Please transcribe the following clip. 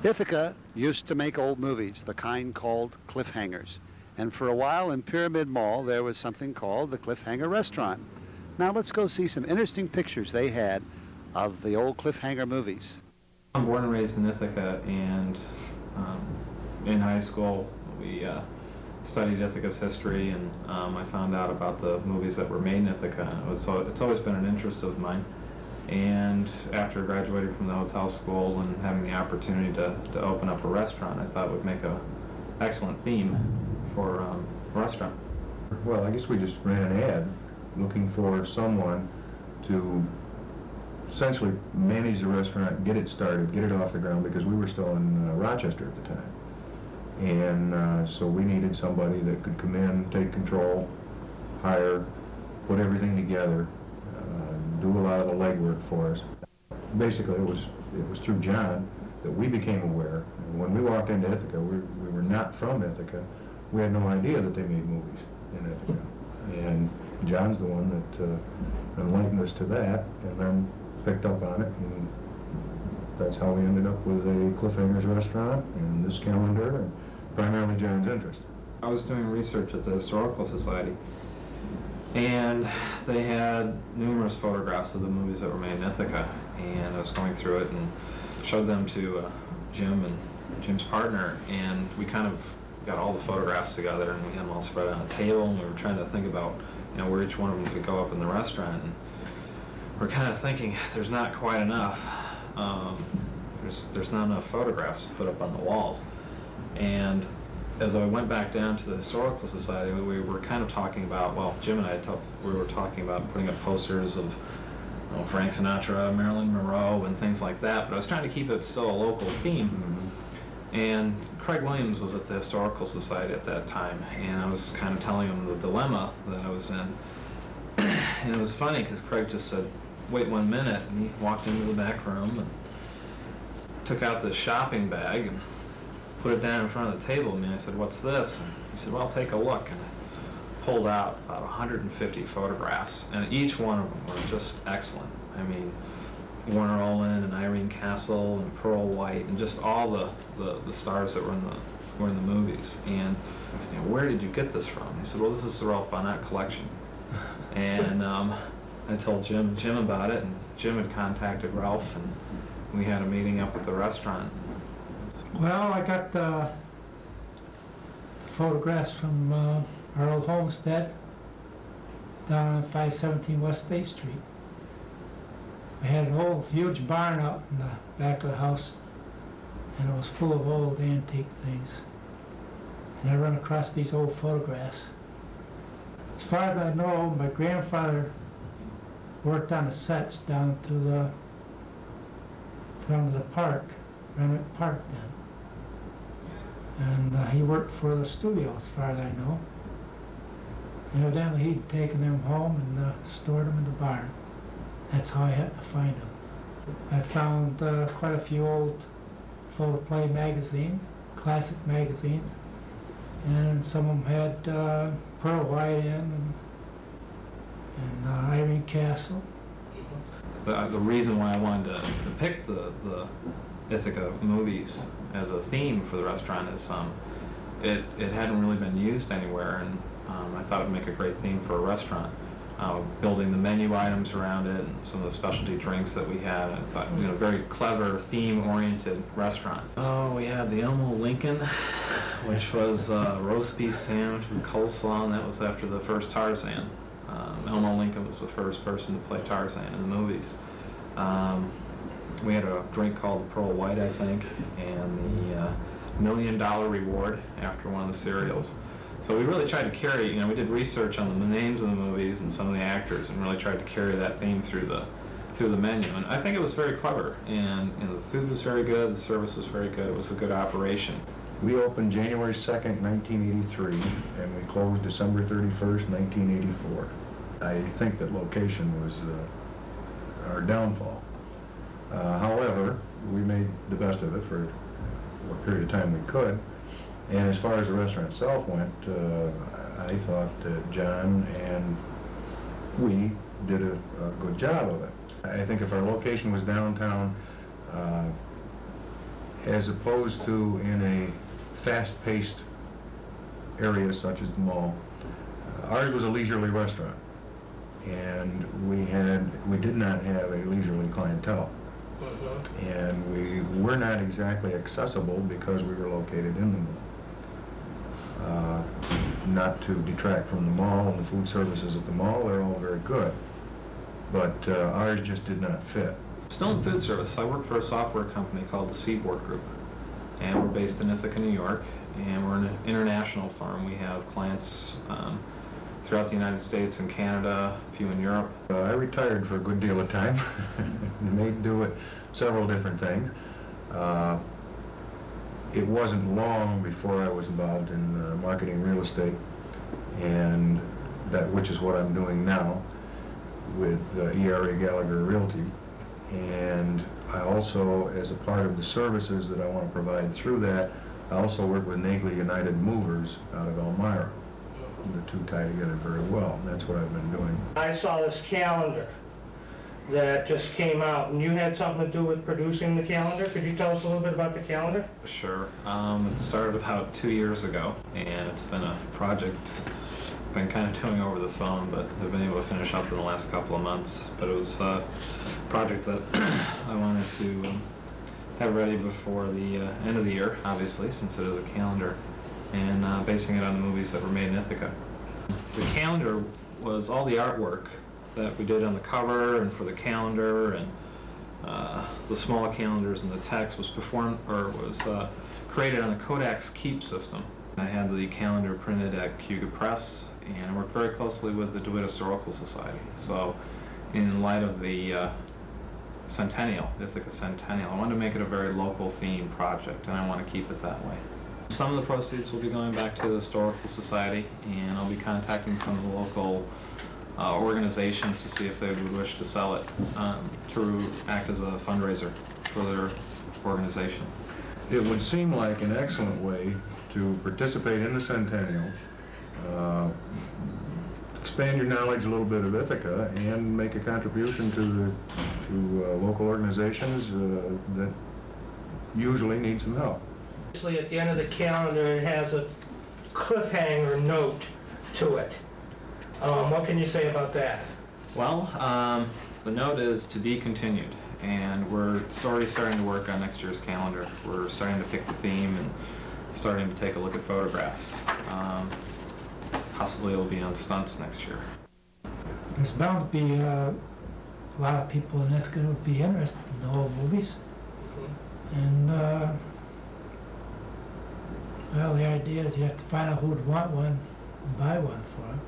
Ithaca used to make old movies, the kind called Cliffhangers. And for a while in Pyramid Mall, there was something called the Cliffhanger Restaurant. Now let's go see some interesting pictures they had of the old Cliffhanger movies. I'm born and raised in Ithaca, and in high school we studied Ithaca's history, and I found out about the movies that were made in Ithaca. It's always been an interest of mine. And after graduating from the hotel school and having the opportunity to open up a restaurant, I thought it would make an excellent theme for a restaurant. Well, I guess we just ran an ad looking for someone to essentially manage the restaurant, get it started, get it off the ground, because we were still in Rochester at the time. And so we needed somebody that could come in, take control, hire, put everything together, do a lot of the legwork for us. Basically, it was through John that we became aware. When we walked into Ithaca, we were not from Ithaca. We had no idea that they made movies in Ithaca. And John's the one that enlightened us to that, and then picked up on it, and that's how we ended up with a Cliffhanger's restaurant and this calendar, and primarily John's interest. I was doing research at the Historical Society, and they had numerous photographs of the movies that were made in Ithaca, and I was going through it and showed them to Jim and Jim's partner, and we kind of got all the photographs together, and we had them all spread on a table, and we were trying to think about, where each one of them could go up in the restaurant, and we're kind of thinking there's not quite enough. There's not enough photographs to put up on the walls, and as I went back down to the Historical Society, we were kind of talking about, well, Jim and I we were talking about putting up posters of Frank Sinatra, Marilyn Monroe, and things like that, but I was trying to keep it still a local theme. Mm-hmm. And Craig Williams was at the Historical Society at that time, and I was kind of telling him the dilemma that I was in. And it was funny because Craig just said, wait 1 minute, and he walked into the back room and took out the shopping bag and put it down in front of the table. And I said, what's this? And he said, well, take a look. And I pulled out about 150 photographs, and each one of them were just excellent. I mean, Warner Olin and Irene Castle and Pearl White and just all the stars that were in the movies. And I said, where did you get this from? He said, well, this is the Ralph Bonnet collection. And I told Jim about it, and Jim had contacted Ralph, and we had a meeting up at the restaurant. Well, I got photographs from our old homestead down on 517 West State Street. We had an old, huge barn out in the back of the house, and it was full of old antique things. And I run across these old photographs. As far as I know, my grandfather worked on the sets down to the park, Renwick Park then. And he worked for the studio, as far as I know. And evidently he'd taken them home and stored them in the barn. That's how I had to find them. I found quite a few old photoplay magazines, classic magazines, and some of them had Pearl White in and Irene Castle. The reason why I wanted to pick the Ithaca movies as a theme for the restaurant is it hadn't really been used anywhere, and I thought it would make a great theme for a restaurant. Building the menu items around it and some of the specialty drinks that we had. I thought, very clever, theme-oriented restaurant. Oh, we had the Elmo Lincoln, which was a roast beef sandwich with coleslaw, and that was after the first Tarzan. Elmo Lincoln was the first person to play Tarzan in the movies. We had a drink called the Pearl White, I think, and the $1 Million Reward after one of the cereals. So we really tried to carry, we did research on the names of the movies and some of the actors, and really tried to carry that theme through the menu. And I think it was very clever, and the food was very good, the service was very good, it was a good operation. We opened January 2nd, 1983, and we closed December 31st, 1984. I think that location was our downfall. However, we made the best of it for what period of time we could. And as far as the restaurant itself went, I thought that John and we did a good job of it. I think if our location was downtown, as opposed to in a fast-paced area such as the mall. Ours was a leisurely restaurant, and we did not have a leisurely clientele. And we were not exactly accessible because we were located in the mall. Not to detract from the mall and the food services at the mall, they're all very good, but ours just did not fit. Still in food service, I work for a software company called the Seaboard Group, and we're based in Ithaca, New York, and we're an international firm. We have clients throughout the United States and Canada, a few in Europe. I retired for a good deal of time, made do at several different things. It wasn't long before I was involved in marketing real estate, and which is what I'm doing now with ERA Gallagher Realty. And I also, as a part of the services that I want to provide through that, I also work with Nagley United Movers out of Elmira. The two tie together very well, and that's what I've been doing. I saw this calendar that just came out, and you had something to do with producing the calendar. Could you tell us a little bit about the calendar? Sure. It started about 2 years ago, and it's been a project I've been kind of doing over the phone, but I've been able to finish up in the last couple of months. But it was a project that I wanted to have ready before the end of the year, obviously, since it is a calendar, and basing it on the movies that were made in Ithaca. The calendar was all the artwork that we did on the cover and for the calendar, and the small calendars and the text was created on the Kodak's Keep system. I had the calendar printed at Cuga Press and worked very closely with the DeWitt Historical Society. So in light of the centennial, Ithaca Centennial, I wanted to make it a very local themed project, and I want to keep it that way. Some of the proceeds will be going back to the Historical Society, and I'll be contacting some of the local organizations to see if they would wish to sell it to act as a fundraiser for their organization. It would seem like an excellent way to participate in the centennial, expand your knowledge a little bit of Ithaca, and make a contribution to local organizations that usually need some help. Obviously, at the end of the calendar, it has a cliffhanger note to it. What can you say about that? Well, the note is to be continued, and we're already starting to work on next year's calendar. We're starting to pick the theme and starting to take a look at photographs. Possibly it'll be on stunts next year. There's bound to be a lot of people in Ithaca who would be interested in the old movies. And, well, the idea is you have to find out who would want one and buy one for them.